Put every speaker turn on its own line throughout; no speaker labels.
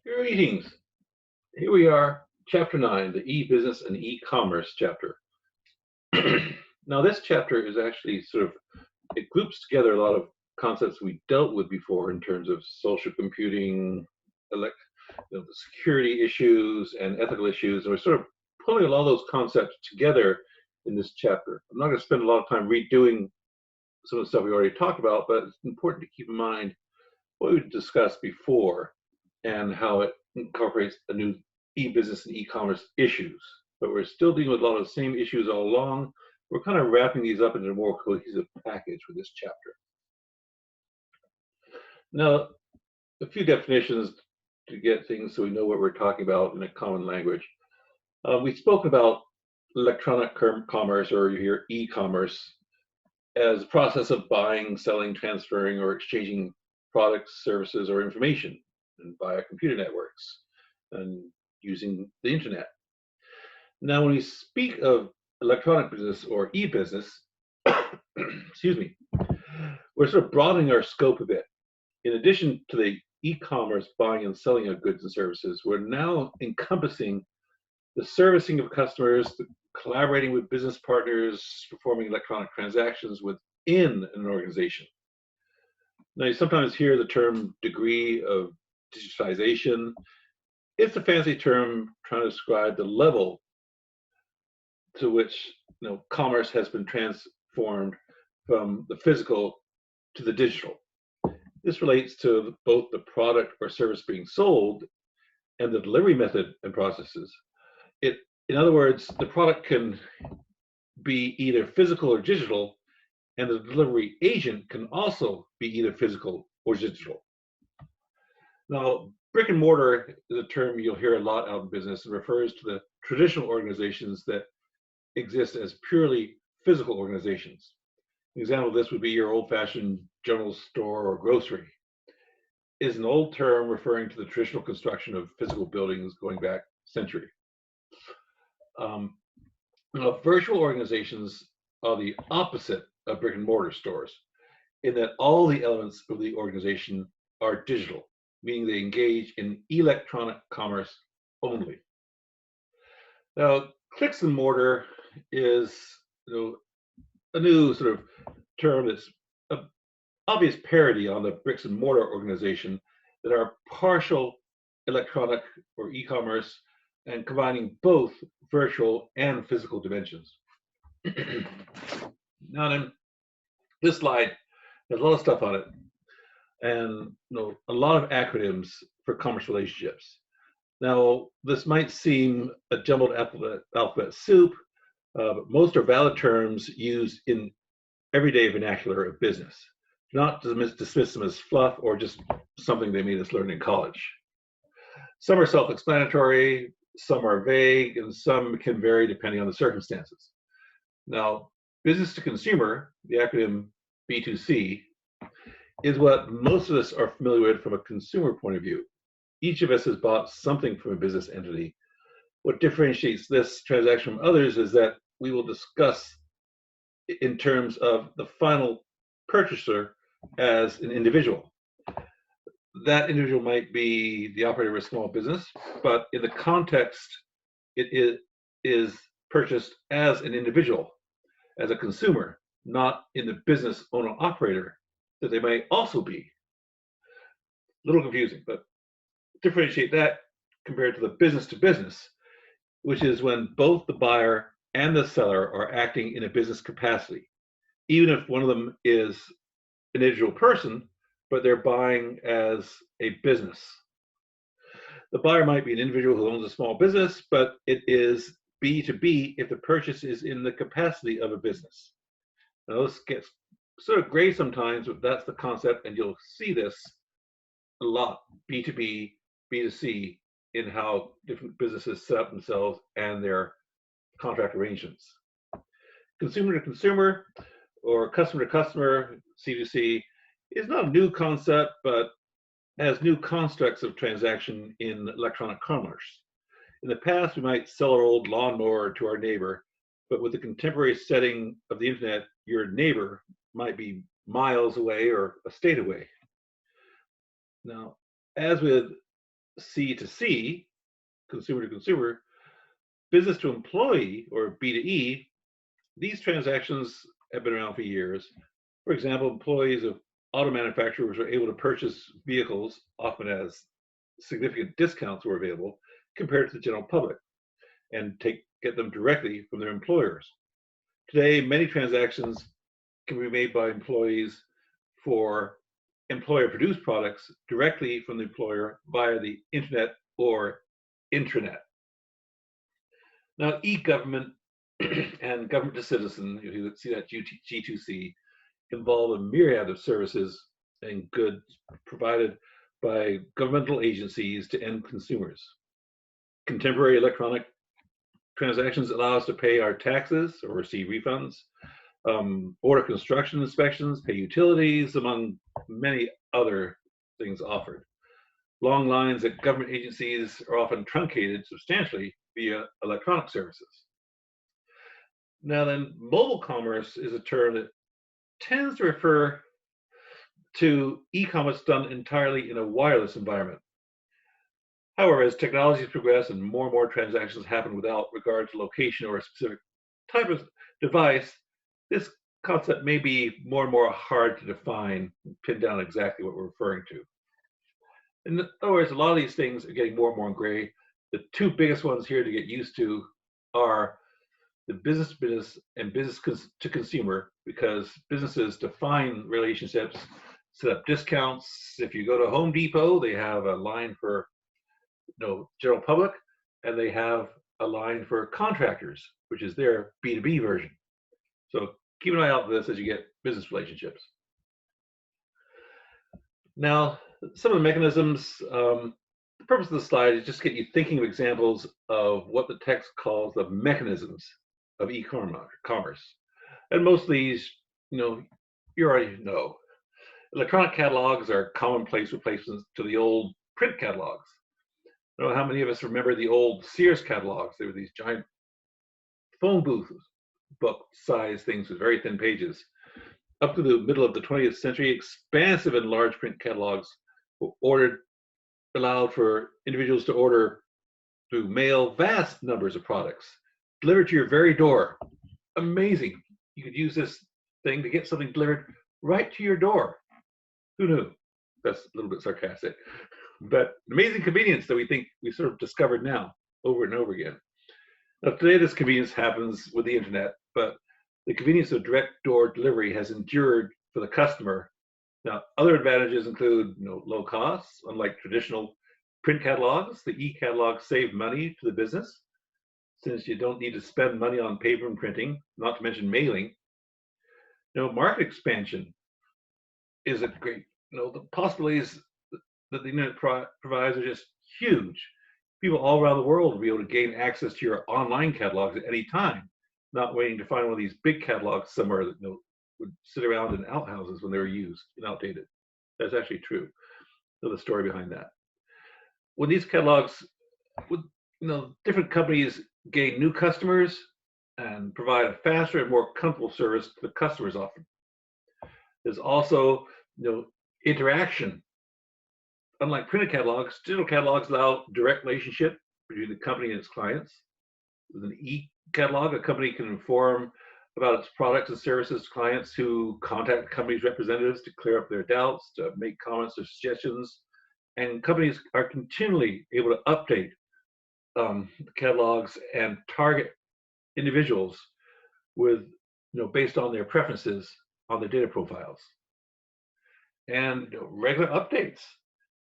Greetings. Here we are, Chapter 9, the e-business and e-commerce chapter. Now, this chapter is actually it groups together a lot of concepts we dealt with before in terms of social computing, elect, the security issues, and ethical issues. And we're sort of pulling a lot of those concepts together in this chapter. I'm not going to spend a lot of time redoing some of the stuff we already talked about, but it's important to keep in mind what we discussed before and how it incorporates a new e-business and e-commerce issues. But we're still dealing with a lot of the same issues all along. We're kind of wrapping these up into a more cohesive package with this chapter. Now, a few definitions to get things so we know what we're talking about in a common language. We spoke about electronic commerce, or you hear e-commerce, as a process of buying, selling, transferring, or exchanging products, services, or information and via computer networks and using the internet. Now, when we speak of electronic business or e-business, excuse me, we're sort of broadening our scope a bit. In addition to the e-commerce buying and selling of goods and services, we're now encompassing the servicing of customers, the collaborating with business partners, performing electronic transactions within an organization. Now, you sometimes hear the term degree of digitization. It's a fancy term trying to describe the level to which commerce has been transformed from the physical to the digital. This relates to both the product or service being sold and the delivery method and processes. In other words, the product can be either physical or digital, and the delivery agent can also be either physical or digital. Now, brick and mortar is a term you'll hear a lot out in business and refers to the traditional organizations that exist as purely physical organizations. An example of this would be your old-fashioned general store or grocery. It is an old term referring to the traditional construction of physical buildings going back a century. Virtual organizations are the opposite of brick and mortar stores in that all the elements of the organization are digital, meaning they engage in electronic commerce only. Now, clicks and mortar is a new sort of term that's an obvious parody on the bricks and mortar organization that are partial electronic or e-commerce and combining both virtual and physical dimensions. Now then, this slide has a lot of stuff on it and a lot of acronyms for commerce relationships. Now, this might seem a jumbled alphabet soup, but most are valid terms used in everyday vernacular of business. Do not dismiss them as fluff or just something they made us learn in college. Some are self-explanatory, some are vague, and some can vary depending on the circumstances. Now, business to consumer, the acronym B2C, is what most of us are familiar with from a consumer point of view. Each of us has bought something from a business entity. What differentiates this transaction from others is that we will discuss in terms of the final purchaser as an individual. That individual might be the operator of a small business, but in the context, it is purchased as an individual, as a consumer, not in the business owner-operator that they might also be. A little confusing, but differentiate that compared to the business to business, which is when both the buyer and the seller are acting in a business capacity, even if one of them is an individual person, but they're buying as a business. The buyer might be an individual who owns a small business, but it is B2B if the purchase is in the capacity of a business. Now, this gets sort of gray sometimes, but that's the concept, and you'll see this a lot, B2B, B2C, in how different businesses set up themselves and their contract arrangements. Consumer to consumer or customer to customer, C2C, is not a new concept, but has new constructs of transaction in electronic commerce. In the past, we might sell our old lawnmower to our neighbor, but with the contemporary setting of the internet, your neighbor might be miles away or a state away. Now, as with C to C, consumer to consumer, business to employee, or B to E, these transactions have been around for years. For example, employees of auto manufacturers were able to purchase vehicles, often as significant discounts were available compared to the general public, and get them directly from their employers. Today, many transactions can be made by employees for employer-produced products directly from the employer via the internet or intranet. Now, e-government and government to citizen, you see that G2C, involve a myriad of services and goods provided by governmental agencies to end consumers. Contemporary electronic transactions allow us to pay our taxes or receive refunds, order construction inspections, pay utilities, among many other things offered. Long lines at government agencies are often truncated substantially via electronic services. Now then, mobile commerce is a term that tends to refer to e-commerce done entirely in a wireless environment. However, as technologies progress and more transactions happen without regard to location or a specific type of device, this concept may be more and more hard to define and pin down exactly what we're referring to. In other words, a lot of these things are getting more and more gray. The two biggest ones here to get used to are the business and business to consumer, because businesses define relationships, set up discounts. If you go to Home Depot, they have a line for general public, and they have a line for contractors, which is their B2B version. So keep an eye out for this as you get business relationships. Now, some of the mechanisms, the purpose of the slide is just to get you thinking of examples of what the text calls the mechanisms of e-commerce. And most of these, you already know. Electronic catalogs are commonplace replacements to the old print catalogs. I don't know how many of us remember the old Sears catalogs. They were these giant phone booth book size things with very thin pages. Up to the middle of the 20th century, expansive and large print catalogs were allowed for individuals to order through mail vast numbers of products delivered to your very door. Amazing. You could use this thing to get something delivered right to your door. Who knew? That's a little bit sarcastic. But amazing convenience that we think we sort of discovered now over and over again. Now, today this convenience happens with the internet, but the convenience of direct door delivery has endured for the customer. Now, other advantages include low costs. Unlike traditional print catalogs, the e-catalogs save money to the business, since you don't need to spend money on paper and printing, not to mention mailing. Market expansion is a great, the possibilities that the internet provides are just huge. People all around the world will be able to gain access to your online catalogs at any time, not waiting to find one of these big catalogs somewhere that would sit around in outhouses when they were used and outdated. That's actually true. So the story behind that. When these catalogs, different companies gain new customers and provide a faster and more comfortable service to the customers often. There's also, interaction. Unlike printed catalogs, digital catalogs allow direct relationship between the company and its clients. With an e-catalog, a company can inform about its products and services to clients who contact the company's representatives to clear up their doubts, to make comments or suggestions. And companies are continually able to update the catalogs and target individuals with, based on their preferences on their data profiles. And regular updates.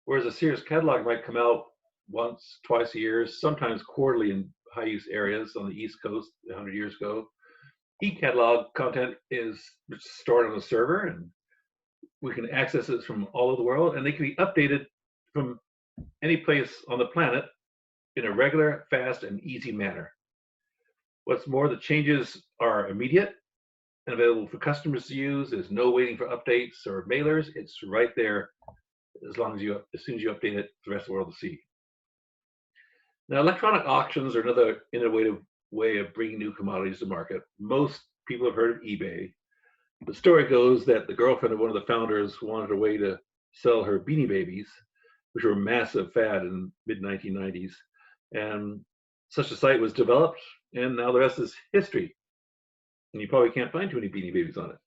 Whereas a Sears catalog might come out once, twice a year, sometimes quarterly in high-use areas on the East Coast 100 years ago. E-catalog content is stored on a server, and we can access it from all over the world, and they can be updated from any place on the planet in a regular, fast, and easy manner. What's more, the changes are immediate and available for customers to use. There's no waiting for updates or mailers. It's right there as soon as you update it, the rest of the world will see. Now, electronic auctions are another innovative way of bringing new commodities to market. Most people have heard of eBay. The story goes that the girlfriend of one of the founders wanted a way to sell her Beanie Babies, which were a massive fad in the mid-1990s. And such a site was developed, and now the rest is history. And you probably can't find too many Beanie Babies on it.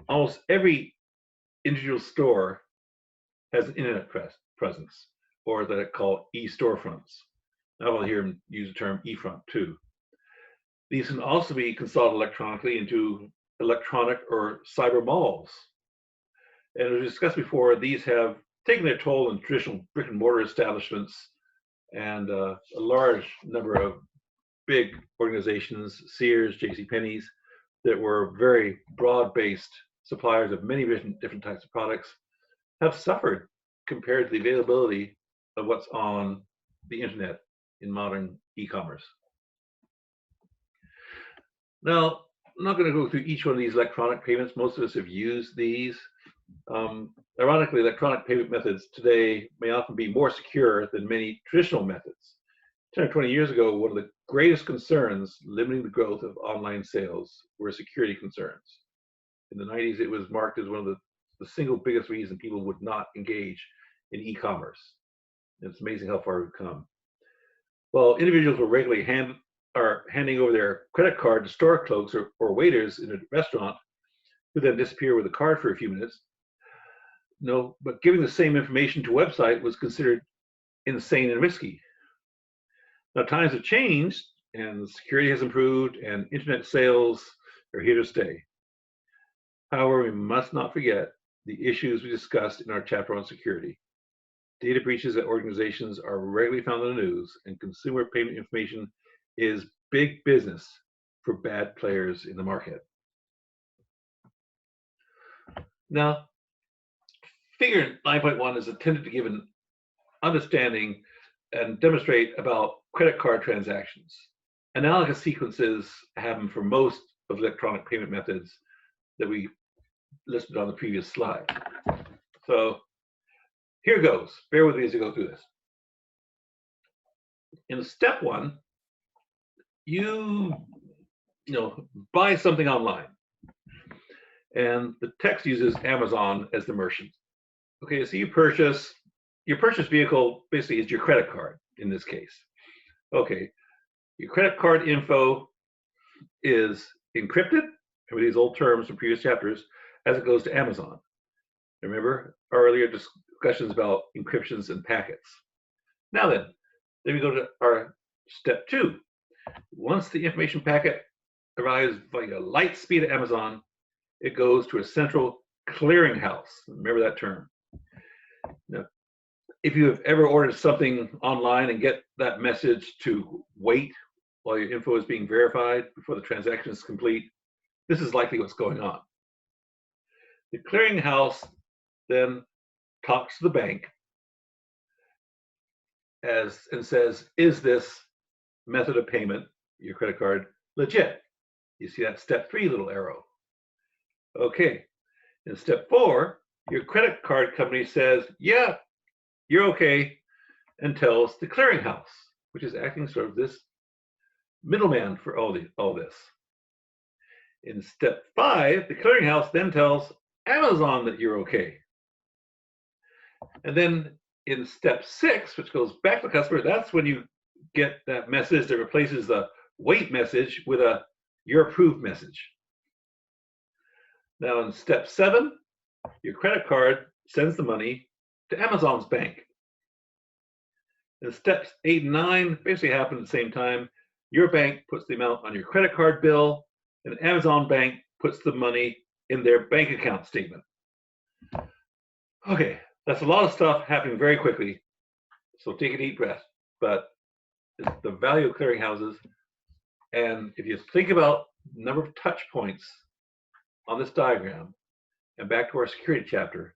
Almost every individual store has an internet presence, or that I call e-storefronts. Now I'll hear them use the term e-front too. These can also be consolidated electronically into electronic or cyber malls. And as we discussed before, these have taken their toll in traditional brick and mortar establishments, and a large number of big organizations, Sears, JCPenney's, that were very broad-based suppliers of many different types of products, have suffered compared to the availability of what's on the internet in modern e-commerce. Now, I'm not going to go through each one of these electronic payments. Most of us have used these. Ironically, electronic payment methods today may often be more secure than many traditional methods. 10 or 20 years ago, one of the greatest concerns limiting the growth of online sales were security concerns. In the 90s, it was marked as one of the single biggest reason people would not engage in e-commerce. It's amazing how far we've come. Well, individuals were regularly handing over their credit card to store clerks or waiters in a restaurant, who then disappear with a card for a few minutes. No, but giving the same information to a website was considered insane and risky. Now times have changed, and security has improved, and internet sales are here to stay. However, we must not forget the issues we discussed in our chapter on security. Data breaches at organizations are regularly found on the news, and consumer payment information is big business for bad players in the market. Now, figure 9.1 is intended to give an understanding and demonstrate about credit card transactions. Analogous sequences happen for most of the electronic payment methods that we listed on the previous slide. So here goes. Bear with me as I go through this. In step one, you buy something online, and the text uses Amazon as the merchant. Okay, so your purchase vehicle basically is your credit card in this case. Okay, your credit card info is encrypted, with these old terms from previous chapters, as it goes to Amazon. Remember earlier discussions about encryptions and packets. Now then we go to our step two. Once the information packet arrives by a light speed at Amazon, it goes to a central clearinghouse. Remember that term. Now, if you have ever ordered something online and get that message to wait while your info is being verified before the transaction is complete, this is likely what's going on. The clearinghouse then talks to the bank and says, is this method of payment, your credit card, legit? You see that step 3 little arrow. Okay, in step 4, your credit card company says, yeah, you're okay, and tells the clearinghouse, which is acting sort of this middleman for all this. In step 5, the clearinghouse then tells Amazon that you're okay. And then in step 6, which goes back to the customer, that's when you get that message that replaces the wait message with a you're approved message. Now in step 7, your credit card sends the money to Amazon's bank. And steps 8 and 9 basically happen at the same time. Your bank puts the amount on your credit card bill, and Amazon bank puts the money in their bank account statement. Okay, that's a lot of stuff happening very quickly, so take a deep breath. But it's the value of clearinghouses, and if you think about the number of touch points on this diagram, and back to our security chapter,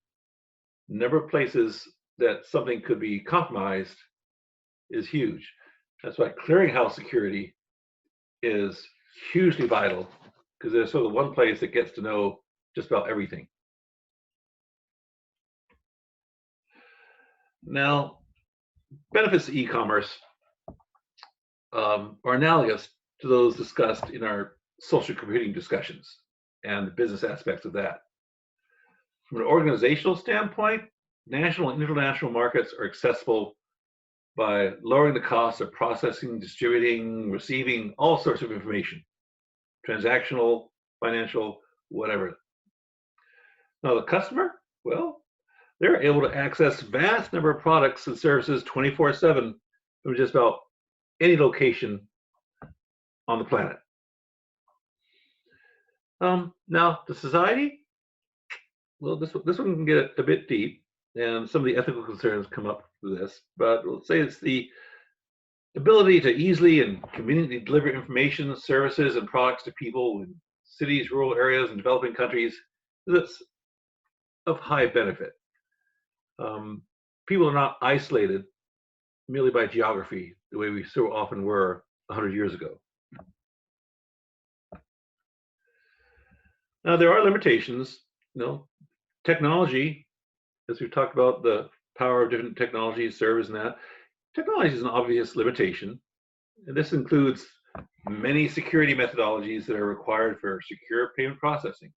the number of places that something could be compromised is huge. That's why clearinghouse security is hugely vital, because there's sort of one place that gets to know just about everything. Now, benefits of e-commerce are analogous to those discussed in our social computing discussions and the business aspects of that. From an organizational standpoint, national and international markets are accessible by lowering the cost of processing, distributing, receiving all sorts of information, transactional, financial, whatever. Now the customer, well, they're able to access vast number of products and services 24/7 from just about any location on the planet. Now the society, well, this one can get a bit deep, and some of the ethical concerns come up with this. But let's say it's the ability to easily and conveniently deliver information, services, and products to people in cities, rural areas, and developing countries that's of high benefit. People are not isolated merely by geography the way we so often were 100 years ago. Now, there are limitations. Technology, as we've talked about, the power of different technologies, servers, and that. Technology is an obvious limitation, and this includes many security methodologies that are required for secure payment processing.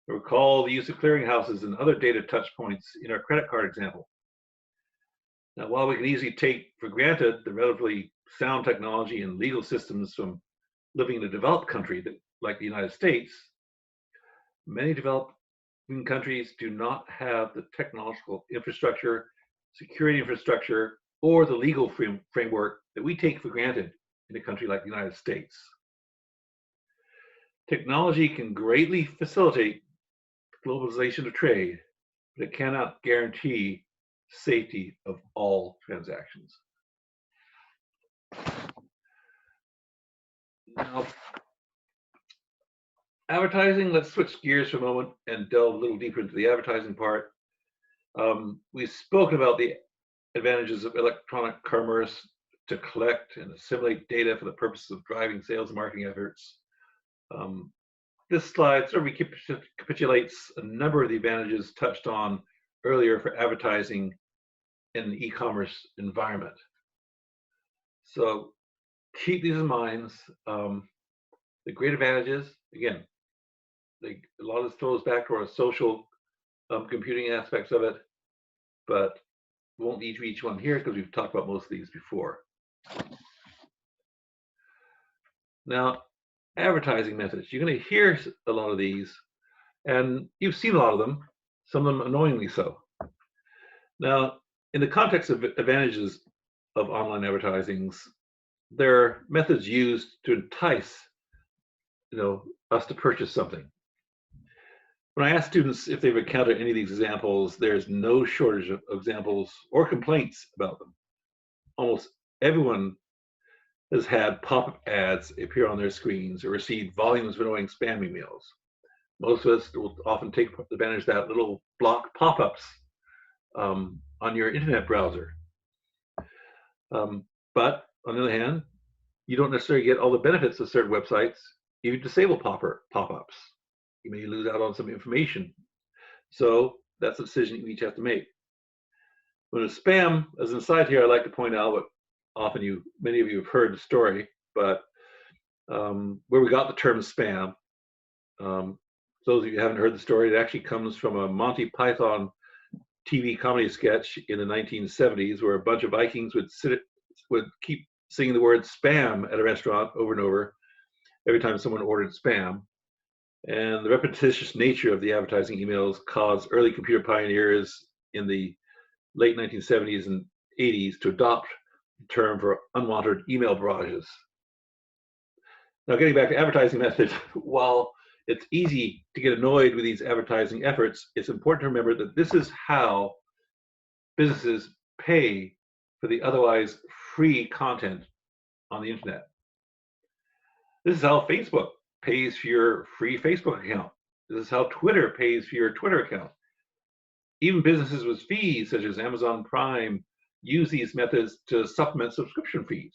Recall the use of clearinghouses and other data touch points in our credit card example. Now, while we can easily take for granted the relatively sound technology and legal systems from living in a developed country like the United States, many developing countries do not have the technological infrastructure, security infrastructure, or the legal framework that we take for granted in a country like the United States. Technology can greatly facilitate globalization of trade, but it cannot guarantee safety of all transactions. Now, advertising, let's switch gears for a moment and delve a little deeper into the advertising part. We've spoken about the advantages of electronic commerce to collect and assimilate data for the purposes of driving sales and marketing efforts. This slide sort of recapitulates a number of the advantages touched on earlier for advertising in the e-commerce environment. So keep these in mind. The great advantages, again, a lot of this throws back to our social computing aspects of it, but we won't need each one here because we've talked about most of these before. Now, advertising methods. You're going to hear a lot of these, and you've seen a lot of them, some of them annoyingly so. Now, in the context of advantages of online advertisings, there are methods used to entice us to purchase something. When I ask students if they've encountered any of these examples, there's no shortage of examples or complaints about them. Almost everyone has had pop-up ads appear on their screens or received volumes of annoying spam emails. Most of us will often take advantage of that little block pop-ups on your internet browser. But on the other hand, you don't necessarily get all the benefits of certain websites. You disable pop-ups. You may lose out on some information. So that's a decision you each have to make. When it's spam, as an aside here, I like to point out what often many of you have heard the story, but where we got the term spam. Those of you who haven't heard the story, it actually comes from a Monty Python TV comedy sketch in the 1970s, where a bunch of Vikings would keep singing the word spam at a restaurant over and over every time someone ordered spam. And the repetitious nature of the advertising emails caused early computer pioneers in the late 1970s and 80s to adopt the term for unwanted email barrages. Now, getting back to advertising methods, while it's easy to get annoyed with these advertising efforts, it's important to remember that this is how businesses pay for the otherwise free content on the internet. This is how Facebook pays for your free Facebook account. This is how Twitter pays for your Twitter account. Even businesses with fees, such as Amazon Prime, use these methods to supplement subscription fees.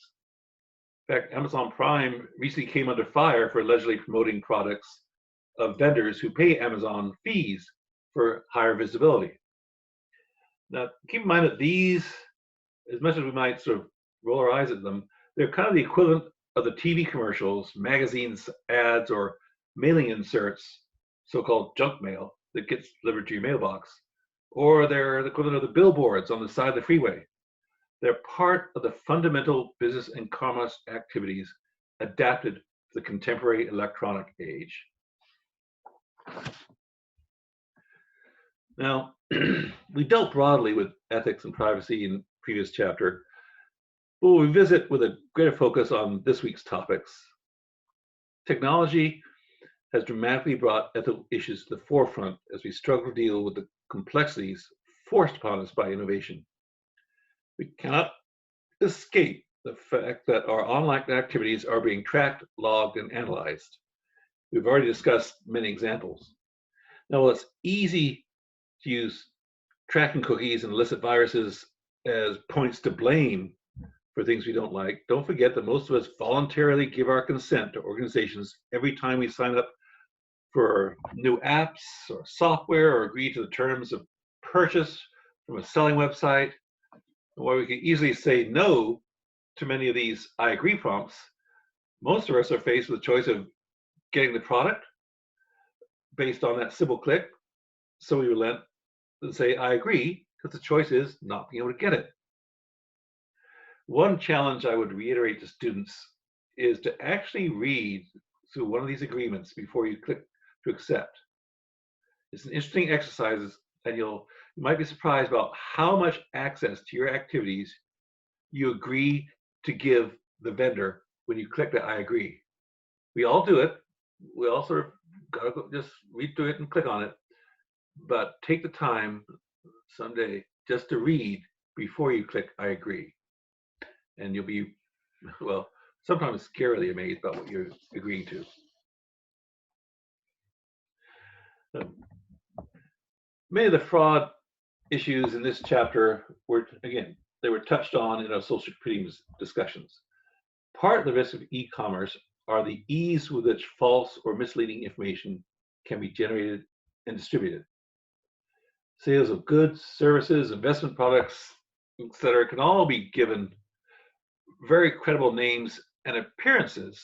In fact, Amazon Prime recently came under fire for allegedly promoting products of vendors who pay Amazon fees for higher visibility. Now, keep in mind that these, as much as we might sort of roll our eyes at them, they're kind of the equivalent of the TV commercials, magazines, ads, or mailing inserts, so-called junk mail that gets delivered to your mailbox, or they're the equivalent of the billboards on the side of the freeway. They're part of the fundamental business and commerce activities adapted to the contemporary electronic age. Now, we dealt broadly with ethics and privacy in the previous chapter, but we'll revisit with a greater focus on this week's topics. Technology has dramatically brought ethical issues to the forefront as we struggle to deal with the complexities forced upon us by innovation. We cannot escape the fact that our online activities are being tracked, logged, and analyzed. We've already discussed many examples. Now, while it's easy to use tracking cookies and illicit viruses as points to blame for things we don't like, don't forget that most of us voluntarily give our consent to organizations every time we sign up for new apps or software or agree to the terms of purchase from a selling website. While we can easily say no to many of these I agree prompts, most of us are faced with the choice of getting the product based on that simple click. So we relent and say I agree because the choice is not being able to get it. One challenge I would reiterate to students is to actually read through one of these agreements before you click to accept. It's an interesting exercise, and you might be surprised about how much access to your activities you agree to give the vendor when you click that I agree. We all do it. We all sort of gotta just read through it and click on it, but take the time someday just to read before you click I agree. And you'll be, well, sometimes scarily amazed about what you're agreeing to. Many of the fraud issues in this chapter were, again, they were touched on in our social critiques discussions. Part of the risk of e-commerce are the ease with which false or misleading information can be generated and distributed. Sales of goods, services, investment products, etc., can all be given very credible names and appearances.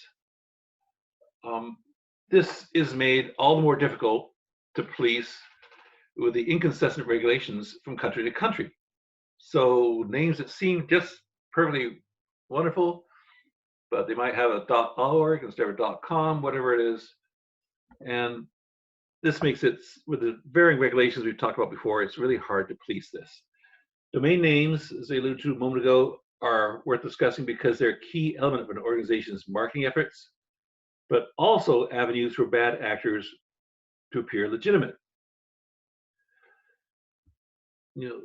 This is made all the more difficult to police with the inconsistent regulations from country to country. So names that seem just perfectly wonderful, but they might have a .org instead of a .com, whatever it is. And this makes it, with the varying regulations we've talked about before, it's really hard to police this. Domain names, as I alluded to a moment ago, are worth discussing because they're a key element of an organization's marketing efforts, but also avenues for bad actors to appear legitimate. You know,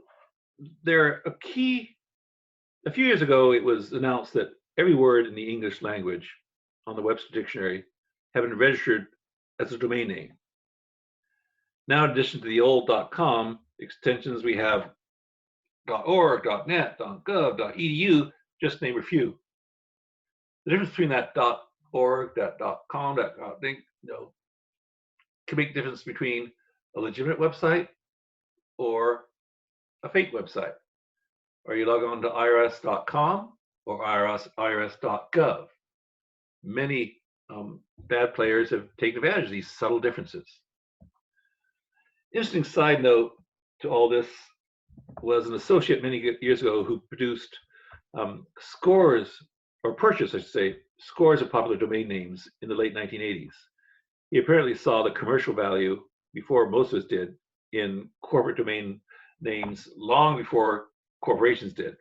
they're a few years ago, it was announced that every word in the English language on the Webster Dictionary had been registered as a domain name. Now, in addition to the old .com extensions, we have .org, .net, .gov, .edu, just to name a few. The difference between that .org, that .com, that .link, can make a difference between a legitimate website or a fake website. Or you log on to irs.com or irs.gov. Many bad players have taken advantage of these subtle differences. Interesting side note to all this was an associate many years ago who produced scores, or purchased, I should say, scores of popular domain names in the late 1980s. He apparently saw the commercial value before most of us did in corporate domain names long before corporations did.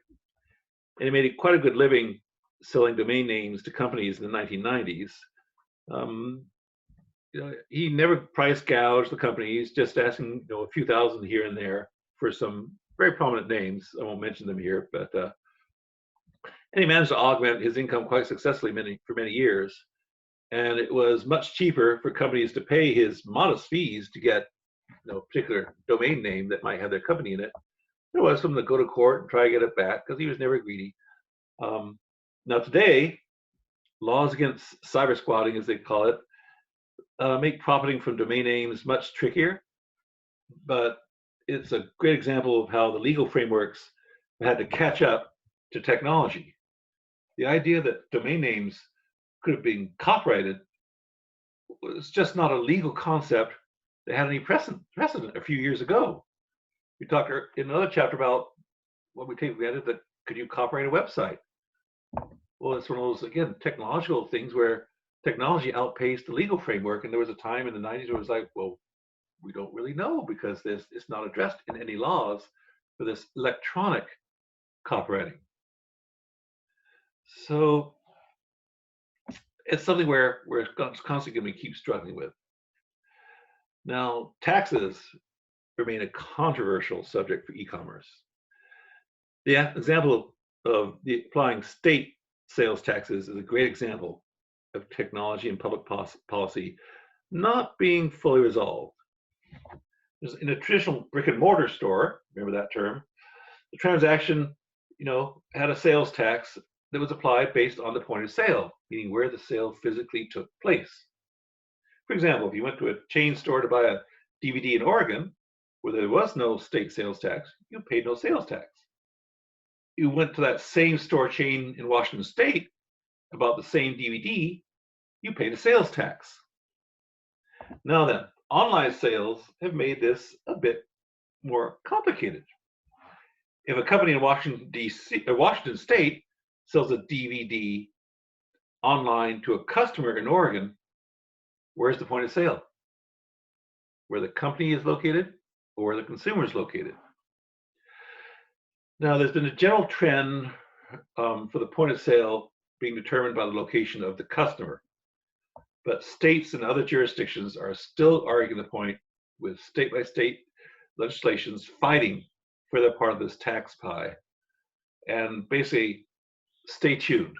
And he made quite a good living selling domain names to companies in the 1990s. He never price gouged the companies, just asking a few thousand here and there for some very prominent names. I won't mention them here, but and he managed to augment his income quite successfully for many years. And it was much cheaper for companies to pay his modest fees to get a particular domain name that might have their company in it. There was for him to go to court and try to get it back because he was never greedy. Now today, laws against cyber squatting, as they call it, make profiting from domain names much trickier, but it's a great example of how the legal frameworks had to catch up to technology. The idea that domain names could have been copyrighted was just not a legal concept that had any precedent a few years ago. We talked in another chapter about what we take for granted that could you copyright a website? Well, it's one of those, again, technological things where technology outpaced the legal framework. And there was a time in the 90s where it was like, well, we don't really know because it's not addressed in any laws for this electronic copywriting. So it's something where we're constantly going to keep struggling with. Now, taxes remain a controversial subject for e-commerce. The example of the applying state sales taxes is a great example of technology and public policy not being fully resolved. In a traditional brick and mortar store, remember that term, the transaction, had a sales tax that was applied based on the point of sale, meaning where the sale physically took place. For example, if you went to a chain store to buy a DVD in Oregon, where there was no state sales tax, you paid no sales tax. You went to that same store chain in Washington State about the same DVD, you paid a sales tax. Now then, online sales have made this a bit more complicated. If a company in Washington State sells a DVD online to a customer in Oregon, where's the point of sale? Where the company is located or where the consumer is located? Now, there's been a general trend for the point of sale being determined by the location of the customer. But states and other jurisdictions are still arguing the point with state-by-state legislations fighting for their part of this tax pie. And basically, stay tuned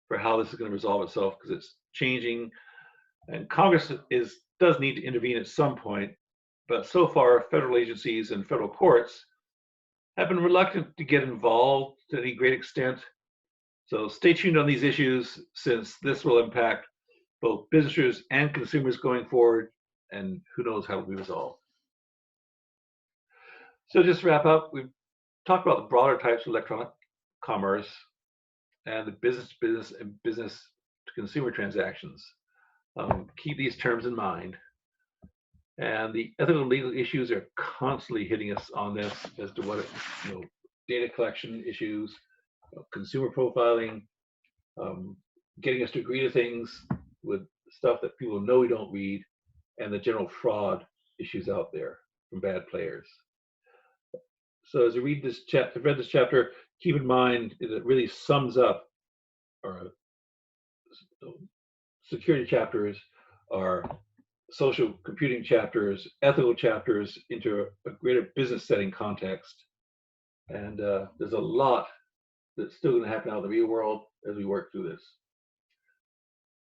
for how this is going to resolve itself because it's changing. And Congress does need to intervene at some point. But so far, federal agencies and federal courts have been reluctant to get involved to any great extent. So stay tuned on these issues since this will impact both businesses and consumers going forward, and who knows how it will be resolved. So just to wrap up, we've talked about the broader types of electronic commerce and the business-to-business and business-to-consumer transactions. Keep these terms in mind. And the ethical and legal issues are constantly hitting us on this as to what, data collection issues, consumer profiling, getting us to agree to things with stuff that people know we don't read, and the general fraud issues out there from bad players. So as you read this chapter, keep in mind that it really sums up our security chapters, our social computing chapters, ethical chapters into a greater business setting context. And there's a lot that's still going to happen out in the real world as we work through this.